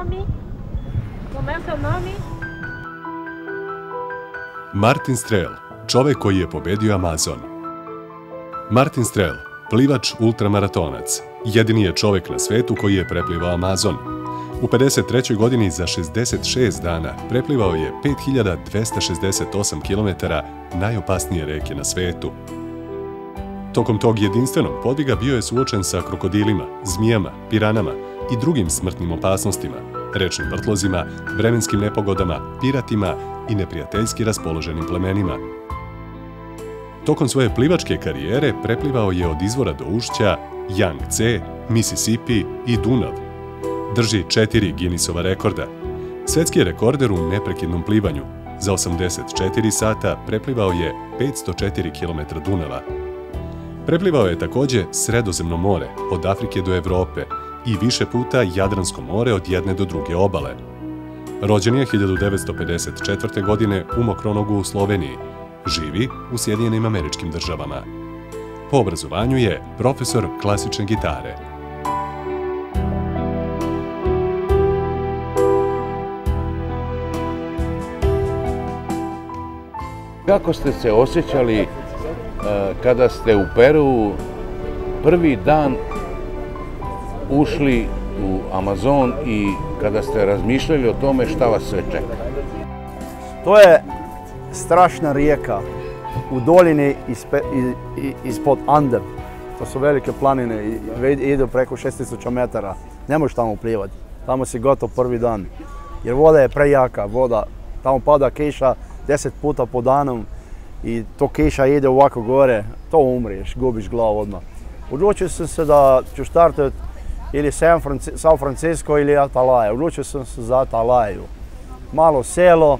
nome? Como é o seu nome? Martin Strel, čovek koji je pobedio Amazon. Martin Strel, plivač ultramaratonac, jedini je čovek na svetu koji je preplivao Amazon. U 53. godini za 66 dana preplivao je 5268 km najopasnije reke na svetu. Tokom tog jedinstvenog podviga bio je suočen sa krokodilima, zmijama, piranama i drugim smrtnim opasnostima, rečnim vrtlozima, vremenskim nepogodama, piratima i neprijateljski raspoloženim plemenima. Tokom svoje plivačke karijere preplivao je od izvora do ušća Yangtze, Mississippi i Dunav. Drži 4 Guinnessova rekorda. Svetski je rekorder u neprekidnom plivanju. Za 84 sata preplivao je 504 km Dunava. Preplivao je takođe Sredozemno more, od Afrike do Evrope, i više puta Jadransko more od jedne do druge obale. Rođen je 1954. godine u Mokronogu u Sloveniji. Živi u Sjedinjenim Američkim Državama. Po obrazovanju je profesor klasične gitare. Kako ste se osjećali kada ste u Peruu prvi dan ušli u Amazon i kada ste razmišljali o tome šta vas sve čeka? To je strašna rijeka u dolini ispod Ande. To su velike planine i idu preko 6000 metara. Ne možeš tamo plivati. Tamo si gotov prvi dan. Jer voda je prejaka. Tamo pada kiša 10 puta po danom i to kiša ide ovako gore. To umriješ, gubiš glavu odmah. Odlučio sam se da ću startati ili San Francisco ili Atalaja. Odlučio sam se za Atalaju. Malo selo,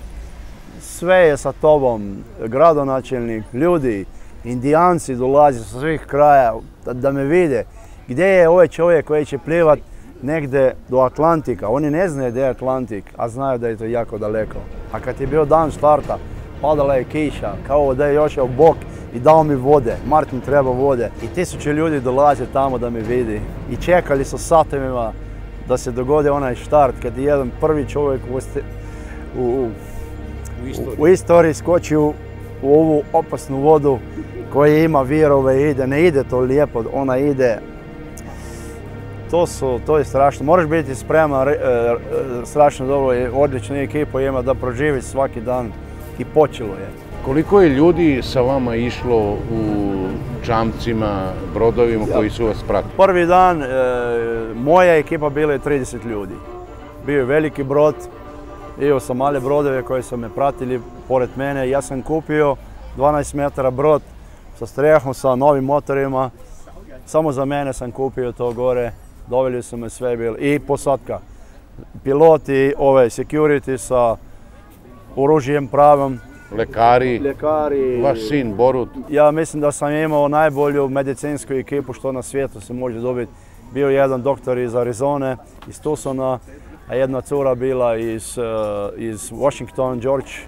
sve je sa tobom, gradonačelnik, ljudi, Indijanci dolaze sa svih kraja da me vide gdje je ovaj čovjek koji će plivat negdje do Atlantika. Oni ne znaju gdje je Atlantik, a znaju da je to jako daleko. A kad je bio dan starta, padala je kiša, kao da je došao Bog i dao mi vode. Martin treba vode. I 1000 ljudi dolaze tamo da me vidi. I čekali su satima da se dogodi onaj štart, kad je jedan prvi čovjek u istoriji skoči u ovu opasnu vodu koja ima virove i ide. Ne ide to lijepo, ona ide. To je strašno. Moraš biti spreman, strašno dobro i odličnu ekipu ima da proživi svaki dan i počelo je. Koliko je ljudi sa vama išlo u čamcima, brodovima koji su vas pratili? Prvi dan moja ekipa bila je 30 ljudi. Bio je veliki brod, imao sam male brodove koji su me pratili pored mene. Ja sam kupio 12 metara brod sa strehom, sa novim motorima. Samo za mene sam kupio to gore. Doveli su me sve bili. I posadka. Piloti, security sa oružjem pravom. Lekari, vaš sin Borut. Ja mislim da sam imao najbolju medicinsku ekipu što na svijetu se može dobiti. Bio je jedan doktor iz Arizone, iz Tucsona, a jedna cura bila iz Washington,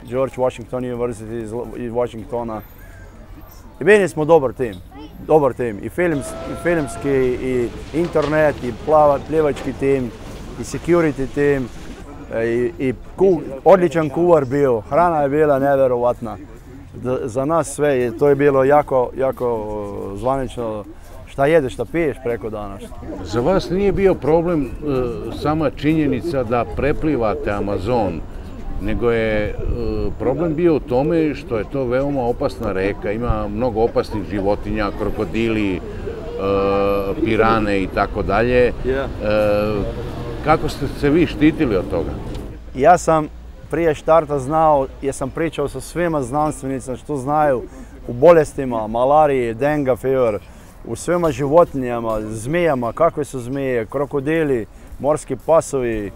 George Washington University iz Washingtona. I bili smo dobar tim. I filmski, i internet, i plivački tim, i security tim. I odličan kuvar bio, hrana je bila nevjerovatna. Za nas sve, to je bilo jako zvanično. Šta jedeš, šta piješ preko dana. Za vas nije bio problem sama činjenica da preplivate Amazon, nego je problem bio u tome što je to veoma opasna reka, ima mnogo opasnih životinja, krokodili, pirane i tako dalje. Kako ste se vi štitili od toga? Ja sam prije štarta znao, jer sam pričao sa svima znanstvenicima što znaju u bolestima, malariji, dengue fever, u svima životinjama, zmijama, kakve su zmije, krokodili, morski pasovi,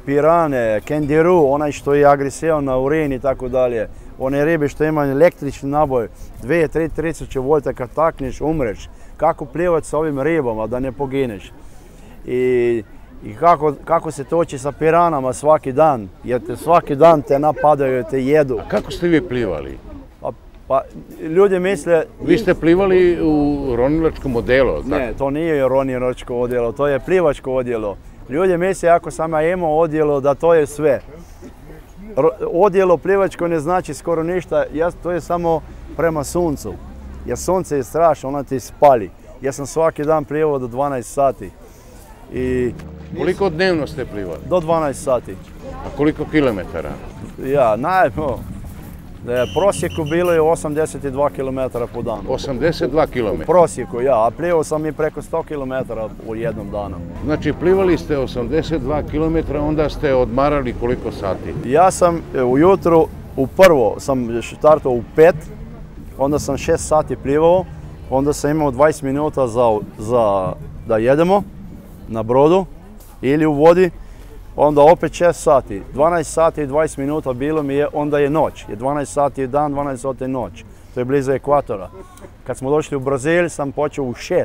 pirane, kendiru, onaj što je agresivan na urin i tako dalje. One ribe što imaju električni naboj, 2-3 volta kad takneš, umreš. Kako plivati s ovim ribama da ne pogineš. I kako se toči sa piranama svaki dan, jer svaki dan te napadaju, te jedu. A kako ste vi plivali? Pa ljudi misle... Vi ste plivali u ronilačkom odjelu? Ne, to nije ronilačko odjelo, to je plivačko odjelo. Ljudi misle ako sam ja imao odjelo da to je sve. Odjelo plivačko ne znači skoro ništa, to je samo prema suncu. Jer sunce je strašno, ono ti spali. Ja sam svaki dan plivao do 12 sati. Koliko dnevno ste plivali? Do 12 sati. A koliko kilometara? Ja, prosjeku bilo je 82 km po danu. 82 km? Prosjeku, ja, a plivao sam i preko 100 km u jednom danu. Znači plivali ste 82 km, onda ste odmarali koliko sati? Ja sam ujutro, prvo sam štartao u 5, onda sam 6 sati plivao, onda sam imao 20 minuta da jedemo na brodu ili u vodi, onda opet 6 sati. 12 sati i 20 minuta bilo mi je, onda je noć. 12 sati je dan, 12 sati je noć. To je blizu ekvatora. Kad smo došli u Brazil sam počeo u 6,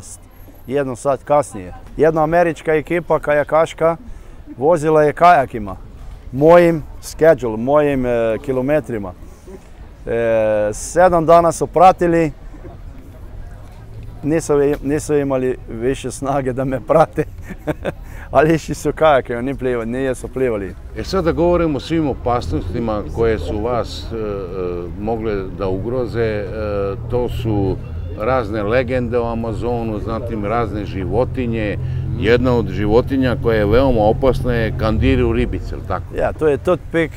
1 sat kasnije. Jedna američka ekipa kajakaška vozila je kajakima, mojim schedule, mojim kilometrima. 7 dana su pratili, nisu imali više snage da me prate, ali išli su kajake, nije su plivali. Sada govorimo o svim opasnostima koje su vas mogle da ugroze. To su razne legende o Amazonu, zatim razne životinje. Jedna od životinja koja je veoma opasna je kandiru ribica, ili tako? Ja, to je toothpick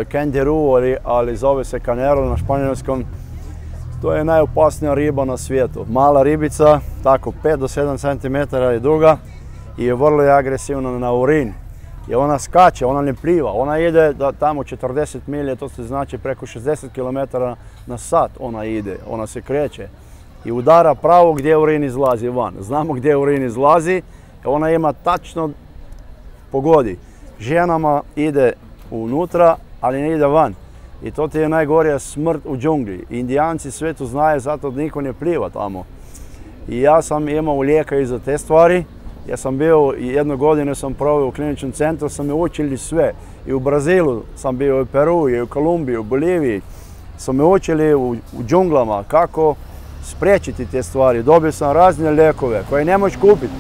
kandiru, ali zove se canero na španjolskom. To je najopasnija riba na svijetu. Mala ribica, tako 5 do 7 cm je duga i vrlo je agresivna na urin. I ona skače, ona ne pliva, ona ide tamo 40 milje, to se znači preko 60 km na sat ona ide, ona se kreće. I udara pravo gdje urin izlazi van. Znamo gdje urin izlazi, ona ima tačno pogodi. Ženama ide unutra, ali ne ide van. I to ti je najgorija smrt u džungli. Indijanci sve to znaju, zato niko ne pliva tamo. I ja sam imao lijeka i za te stvari. Ja sam bio, jednu godinu sam proveo u kliničnom centru, sam me učili sve. I u Brazilu sam bio, i u Peru, i u Kolumbiji, u Boliviji. Sam me učili u džunglama kako spriječiti te stvari. Dobio sam razne lijekove koje ne možeš kupiti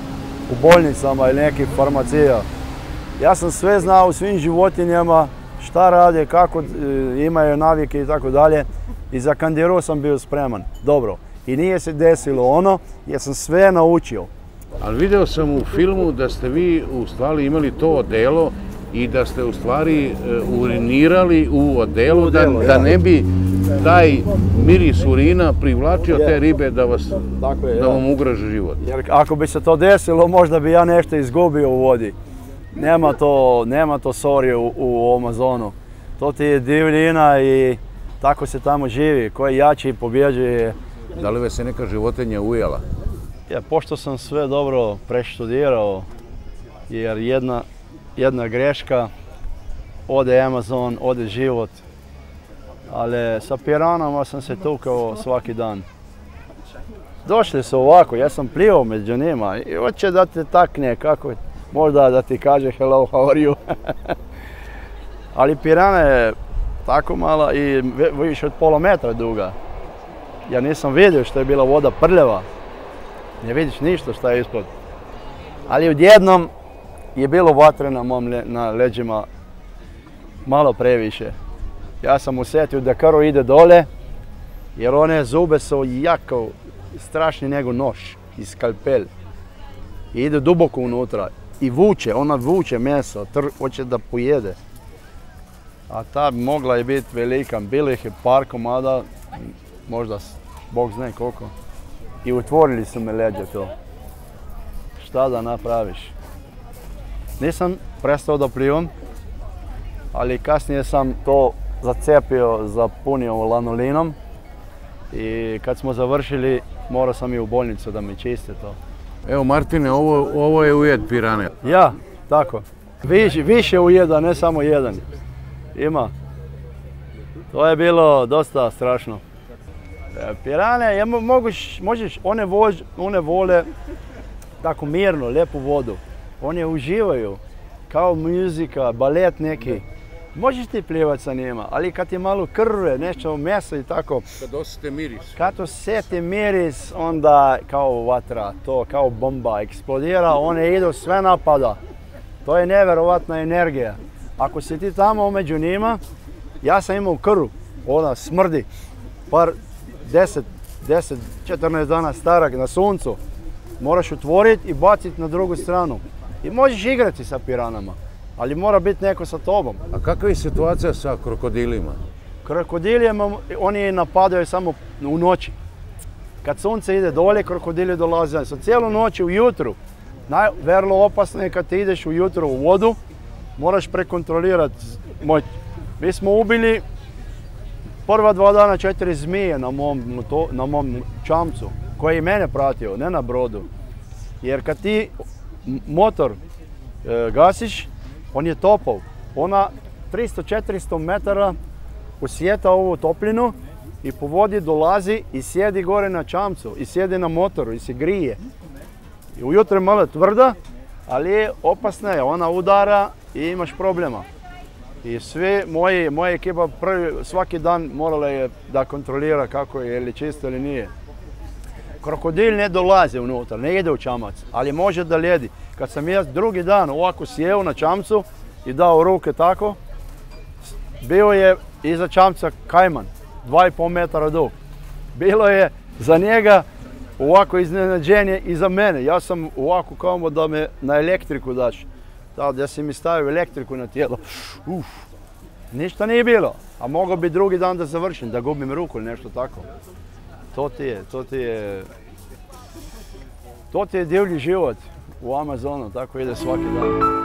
u bolnicama ili nekih farmacija. Ja sam sve znao u svim životinjama, šta rade, kako imaju navike i tako dalje. I za kandiru sam bio spreman. Dobro. I nije se desilo ono, jer sam sve naučio. Ali video sam u filmu da ste vi u stvari imali to odelo i da ste u stvari urinirali u odelu, da ne bi taj miris urina privlačio te ribe da vam ugrože život. Jer ako bi se to desilo, možda bi ja nešto izgubio u vodi. Nema to sorije u Amazonu. To ti je divljina i tako se tamo živi. Ko je jači pobjeđuje. Da li vas je neka životinja ujela? Pošto sam sve dobro preštudirao, jer jedna greška, ode Amazon, ode život. Ali sa piranama sam se tukao svaki dan. Došli su ovako, ja sam plivao među njima i hoće da te takne, kako možda da ti kaže hello, how are you? Ali pirana je tako mala i više od pola metra duga. Ja nisam vidio što je bila voda prljava. Ne vidiš ništa što je ispod. Ali odjednom je bilo vatre na leđima malo previše. Ja sam osjetio da krv ide dole, jer one zube su jako strašni nego nož i skalpel. I ide duboko unutra i vuče, ona vuče meso, hoće da pojede. A ta mogla je biti velika, bilo ih je par komada, možda Bog zna koliko. I otvorili su me leđa to. Šta da napraviš? Nisam prestao da plivam, ali kasnije sam to zacepio, zapunio lanolinom i kad smo završili morao sam i u bolnicu da mi čiste to. Evo Martine, ovo je ujed pirane. Ja, tako. Više ujeda, ne samo jedan. Ima. To je bilo dosta strašno. Pirane, možeš, one vole tako mirno, lijepu vodu. One uživaju, kao muzika, balet neki. Možeš ti plivati sa njima, ali kad je malo krve, nešto mesa i tako. Kad osjete miris. Kad osjete miris, onda kao vatra, to kao bomba eksplodira, one idu, sve napada. To je nevjerovatna energija. Ako si ti tamo među njima, ja sam imao krv, ona smrdi, par 10-14 dana starog na suncu. Moraš otvoriti i baciti na drugu stranu. I možeš igrati sa piranama, ali mora biti neko sa tobom. A kakva je situacija sa krokodilima? Krokodilima, oni napadaju samo u noći. Kad sunce ide dolje, krokodili dolaze. Sa cijelu noć ujutru, vrlo opasno je kad ti ideš ujutro u vodu, moraš prekontrolirati. Mi smo ubili prva 2 dana 4 zmije na mom čamcu, koji je mene pratio, ne na brodu. Jer kad ti motor gasiš, on je topao. Ona 300-400 metara osjeta ovu topljinu i po vodi dolazi i sjedi gore na čamcu, i sjedi na motoru i se grije. I ujutro je malo tvrda, ali je opasna je, ona udara i imaš problema. I sve moja ekipa svaki dan morala je da kontrolira kako je, ili čisto ili nije. Krokodil ne dolazi unutra, ne ide u čamac, ali može da ljedi. Kad sam ja drugi dan ovako sjeo na čamcu i dao ruke tako, bio je iza čamca kajman, 2,5 metara dug. Bilo je za njega ovako iznenađenje i za mene. Ja sam ovako kao da me na elektriku daš. Da si mi stavio elektriku na tijelo. Ništa nije bilo, a mogao bi drugi dan da završim, da gubim ruku ili nešto tako. To ti je divlji život u Amazonu, tako ide svaki dan.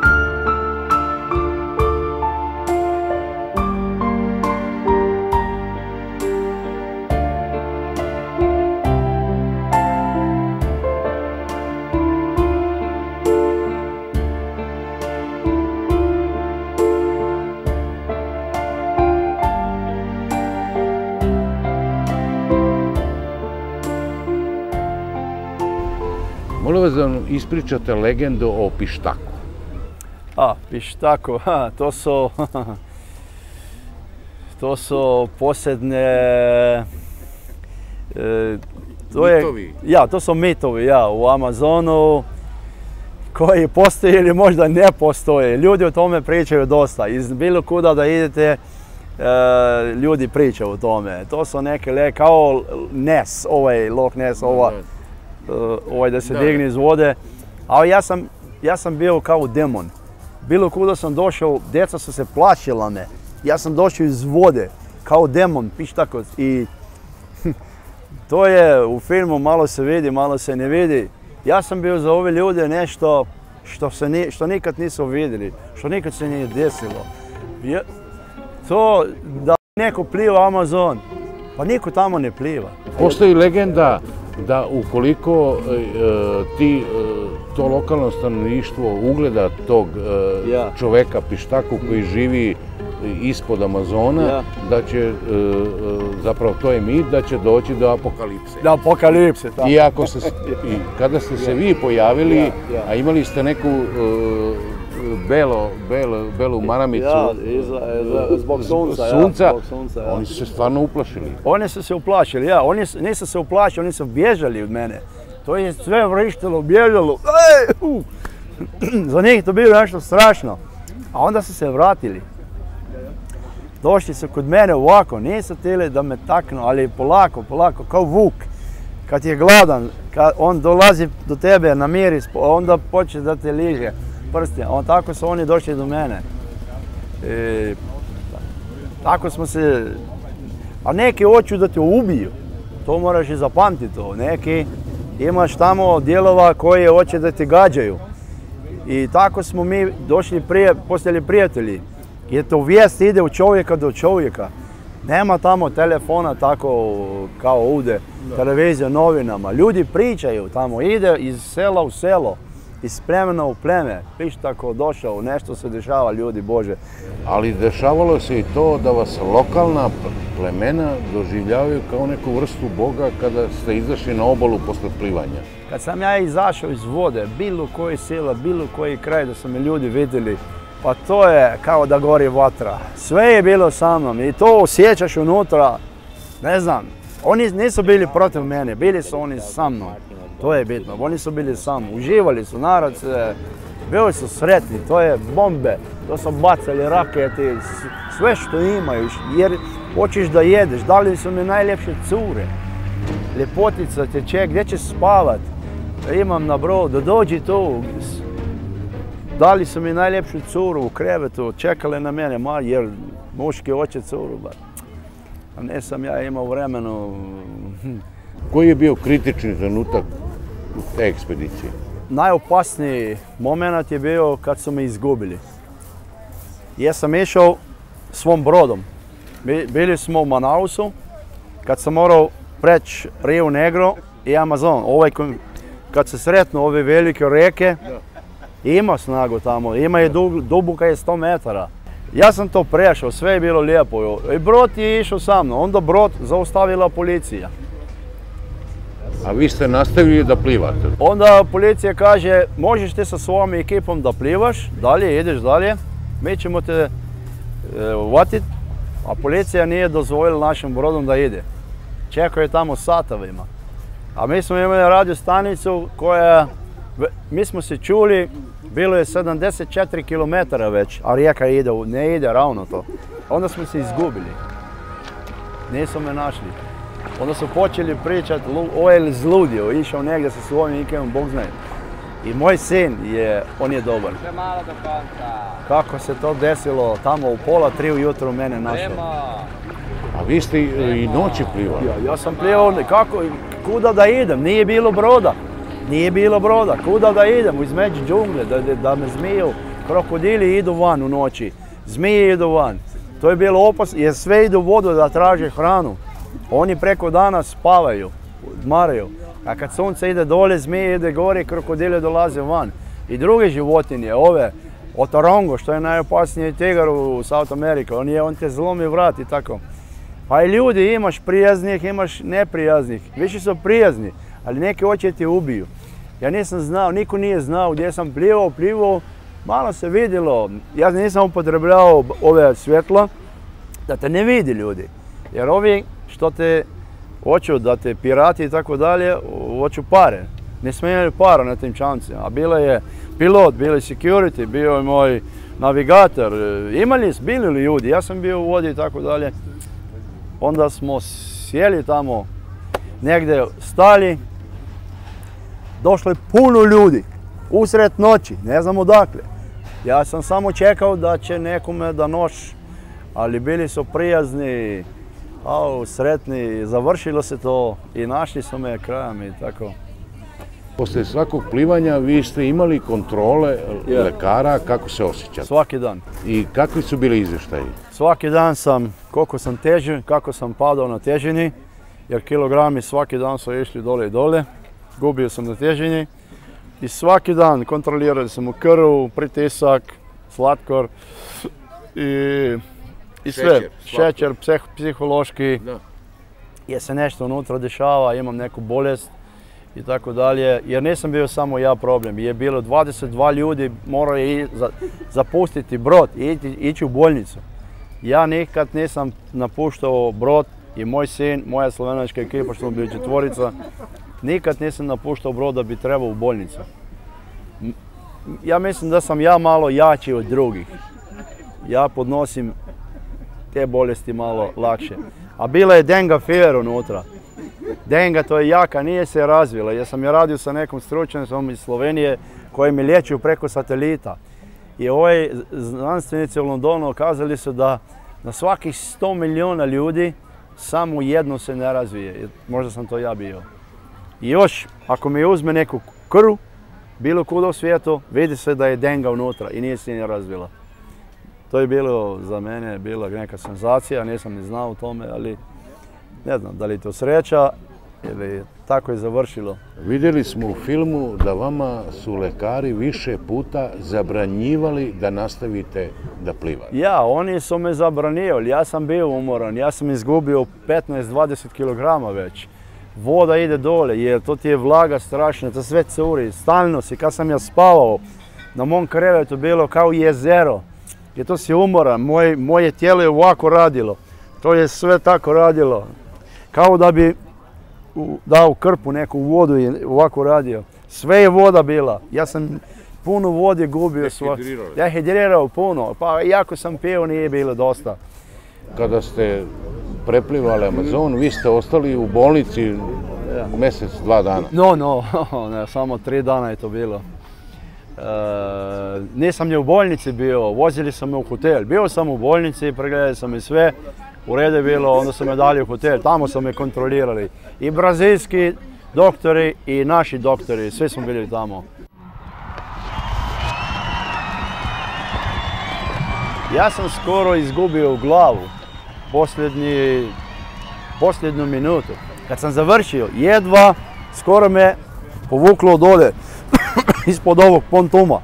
Molim vas da ispričate legendu o pištaku. Pištaku, to su posljedne... Mitovi? Ja, to su mitovi, u Amazonu koji postoje ili možda ne postoje. Ljudi o tome pričaju dosta. Iz bilo kuda da idete, ljudi pričaju o tome. To su neke, kao Ness, Loch Ness, da se digne iz vode. Ali ja sam bio kao demon. Bilo kuda sam došao, djeca su se plašila me. Ja sam došao iz vode, kao demon, pištako. I to je u filmu, malo se vidi, malo se ne vidi. Ja sam bio za ove ljude nešto što nikad nisu vidjeli, što nikad se nije desilo. To da neko pliva Amazon, pa niko tamo ne pliva. Postoji legenda da ukoliko to lokalno stanovništvo ugleda tog čoveka pištaku koji živi ispod Amazona, da će, zapravo to je mit, da će doći do apokalipse. Do apokalipse, tako. I kada ste se vi pojavili, a imali ste neku belu maramicu zbog sunca, oni su se stvarno uplašili. Oni su se uplašili, nisu se uplašili, oni su bježali od mene. To je sve vrištilo, bježalo. Za njih to bilo nešto strašno. A onda su se vratili. Došli su kod mene ovako, nisu htjeli da me taknu, ali polako, kao vuk. Kad je gladan, kad on dolazi do tebe na miris, onda počne da te liže prste. Tako su oni došli do mene. Tako smo se... A neki hoću da te ubiju. To moraš i zapamtiti to. Neki imaš tamo dijelova koji hoće da te gađaju. I tako smo mi došli postali prijatelji. Jer to vijest ide od čovjeka do čovjeka. Nema tamo telefona tako kao ovdje, televizija, novinama. Ljudi pričaju tamo, ide iz sela u selo, iz plemena u pleme. Pištako došao, nešto se dešava, ljudi Bože. Ali dešavalo se i to da vas lokalna plemena doživljavaju kao neku vrstu Boga kada ste izašli na obalu posle plivanja. Kad sam ja izašao iz vode, bilo koji sela, bilo koji kraj da su me ljudi vidjeli, pa to je kao da gori vatra. Sve je bilo sa mnom i to osjećaš unutra, ne znam. Oni nisu bili protiv mene, bili su oni sa mnom. To je bitno, oni su bili sa mnom, uživali su, narod se Bili su sretni, to je bombe, to su bacali rakete, sve što imaju, jer hoćeš da jedeš, dali su mi najljepše cure. Ljepotica te čeka, gdje će spavat? Imam na brodu, dođi tu. Dali su mi najljepšu curu u krevetu, čekali na mene, jer muški hoće curu. A ne sam ja imao vremenu. Koji je bio kritični trenutak u te ekspedicije? Najopasniji moment je bio kad su me izgubili. Ja sam išao svom brodom. Bili smo u Manausu, kad sam morao preći Rio Negro i Amazon. Kad se sretnu ove velike reke, ima snagu tamo, ima je duboka je 100 metara. Ja sam to prešao, sve je bilo lijepo. I brod je išao sa mnom, onda brod zaustavila policija. A vi ste nastavili da plivate? Onda policija kaže, možeš ti sa svojom ekipom da plivaš, dalje, ideš dalje, mi ćemo te uvatiti, a policija nije dozvolila našem brodom da ide. Čekaju tamo satovima. A mi smo imali radio stanicu koja, mi smo se čuli, bilo je 74 km već, a rijeka ide, ne ide ravno to. Onda smo se izgubili. Nisu me našli. Onda su počeli pričati, ovo je zludio, išao negdje sa svojim ikemom, Bog zna. I moj sin, on je dobar. Kako se to desilo, tamo u 2:30 ujutro mene našao. A vi ste i noći plivali? Ja sam plivao, kuda da idem, nije bilo broda. Nije bilo broda, kuda da idem, između džungle, da me zmiju, krokodili idu van u noći, zmije idu van. To je bilo opasno, jer sve idu u vodu da traže hranu. Oni preko dana spavaju, odmaraju, a kad sunce ide dole, zmije ide gore, krokodile dolaze van. I druge životinje, ove, otorongo, što je najopasniji tigar u South America, on te zlomi vrat i tako. Pa i ljudi, imaš prijaznih, imaš neprijaznih, više su prijazni, ali neki hoće te ubiju. Ja nisam znao, niko nije znao gdje sam plivao, malo se vidjelo. Ja nisam upotrebljavao ove svjetla, da te ne vidi ljudi. Jer ovi što te hoću da te pirati i tako dalje, hoću pare. Ne smijeli para na tim čamcima. A bila je pilot, bili security, bio je moj navigator. Bili li ljudi, ja sam bio u vodi i tako dalje. Onda smo sjeli tamo, negdje stali. Došlo je puno ljudi, usred noći, ne znam odakle. Ja sam samo čekao da će nekome da noš, ali bili su prijazni, sretni, završilo se to i našli su me krajem i tako. Poslije svakog plivanja vi ste imali kontrole lekara, kako se osjećate? Svaki dan. I kakvi su bili izvještaji? Svaki dan koliko sam težio, kako sam padao na težini, jer kilogrami svaki dan su išli dole i dole. Gubio sam na težini i svaki dan kontrolirali sam u krv, pritisak, slatkor i sve. Šećer, psihološki, jer se nešto unutra dešava, imam neku bolest i tako dalje. Jer nisam bio samo ja problem, je bilo 22 ljudi moraju zapustiti brod i ići u bolnicu. Ja nikad nisam napuštao brod i moj sin, moja slovenačka ekipa, što smo bili 4, nikad nisam napuštao brod da bi trebao u bolnicu. Ja mislim da sam ja malo jači od drugih. Ja podnosim te bolesti malo lakše. A bila je denga fever unutra. Denga to je jaka, nije se razvila. Ja sam je radio sa nekom stručnjacom iz Slovenije koji me liječio preko satelita. I znanstvenici u Londonu kazali su da na svakih 100 milijuna ljudi samo jedno se ne razvije. Možda sam to ja bio. I još, ako mi uzme neku krv, bilo kuda u svijetu, vidi se da je denga unutra i nije se nije razvila. To je bilo za mene neka senzacija, nisam ni znao o tome, ali ne znam da li je to sreća ili tako je završilo. Vidjeli smo u filmu da vama su lekari više puta zabranjivali da nastavite da plivate. Ja, oni su me zabranjivali, ja sam bio umoran, ja sam izgubio 15-20 kg već. Voda ide dole jer to ti je vlaga strašna, to sve curi, stalno si, kad sam ja spavao, na mom krevetu bilo kao jezero. Jer to si umoran, moje tijelo je ovako radilo, to je sve tako radilo. Kao da bi dao krpu neku vodu i ovako radio. Sve je voda bila. Ja sam puno vode gubio. Dehidrirao puno, pa iako sam pio nije bilo dosta. Kada ste preplivali Amazon, vi ste ostali u bolnici mjesec, 2 dana. Ne, samo 3 dana je to bilo. Nisam ni u bolnici bio, vozili sam me u hotel. Bio sam u bolnici, pregledali sam i sve, u redu je bilo, onda su me dali u hotel, tamo su me kontrolirali. I brazilski doktori i naši doktori, svi smo bili tamo. Ja sam skoro izgubio glavu, posljednju minutu. Kad sam završio, jedva skoro me povuklo dole, ispod ovog pontuma.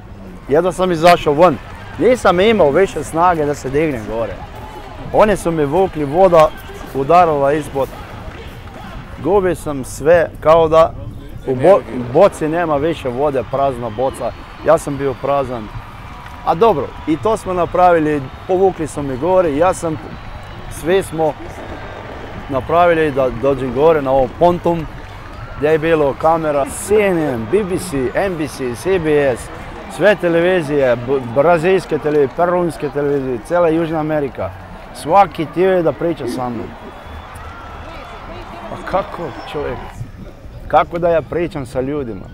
Jedva sam izašao van. Nisam imao više snage da se dignem gore. Oni su me vukli, voda udarila ispod. Gubio sam sve, kao da u boci nema više vode, prazna boca. Ja sam bio prazan. A dobro, i to smo napravili, povukli su me gore, svi smo napravili da dođem gore na ovo pontum gdje je bilo kamera CNN, BBC, NBC, CBS, sve televizije, brazilske televizije, perunske televizije, cijela Južna Amerika. Svaki htio je da priča sa mnom. Pa kako čovjek, kako da ja pričam sa ljudima?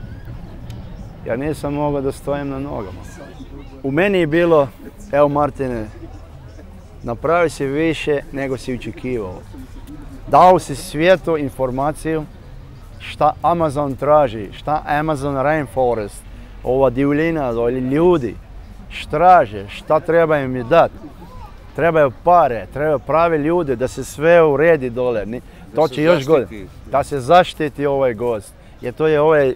Ja nisam mogao da stojim na nogama. U meni je bilo, evo Martine, napravi si više nego si očekivao. Dao si svijetu informaciju šta Amazon traži, šta Amazon Rainforest, ova divljina ili ljudi, šta traže, šta treba im je dati. Trebaju pare, trebaju pravi ljudi da se sve uredi dole. To će još godine. Da se zaštiti ovaj gost. Jer to je ovaj